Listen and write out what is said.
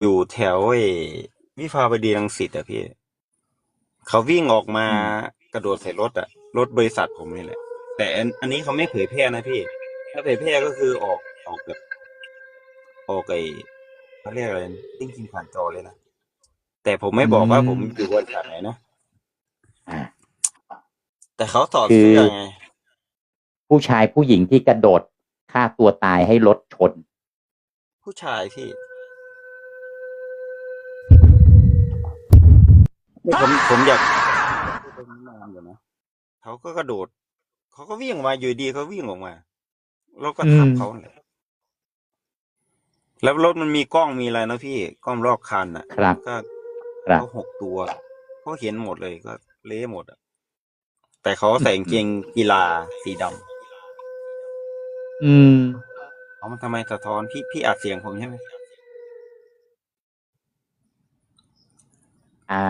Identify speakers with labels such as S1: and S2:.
S1: อยู่แถววิภาวดีรังสิตอะพี่เขาวิ่งออกมา
S2: อืม
S1: กระโดดใส่รถอะรถบริษัทผมนี่แหละแต่อันนี้เขาไม่เผยแพร่นะพี่ถ้าเผยแพร่ก็คือออกแบบออกเขาเรียกอะไรจริงๆผ่านจอเลยนะแต่ผมไม่
S2: อื
S1: บอกว่าผมอยู่
S2: ม
S1: บริษัทไหนนะ
S2: อ่า
S1: แต่เขาถอด
S2: คือ
S1: เสื้อไง
S2: ผู้ชายผู้หญิงที่กระโดดฆ่าตัวตายให้รถชน
S1: ผู้ชายพี่ผมอยากพูดตรงนี้นานอยู่นะเขาก็กระโดดเขาก็วิ่งออกมาอยู่ดีเขาวิ่งออกมาแล้วก็
S2: อืม
S1: ทับเขาเนี่ยแล้วรถมันมีกล้องมีอะไรนะพี่กล้องรอบคันอ่ะ
S2: ครับ
S1: ก็
S2: ครับ
S1: เขา6 ตัวเขาเห็นหมดเลยก็เละหมดอ่ะแต่เขาใส่กาง
S2: อืม
S1: เกงกีฬาสีด
S2: อืม
S1: ำเอามันทำไมสะท้อนพี่อัดเสียงผมใช่ไหม
S2: อ่า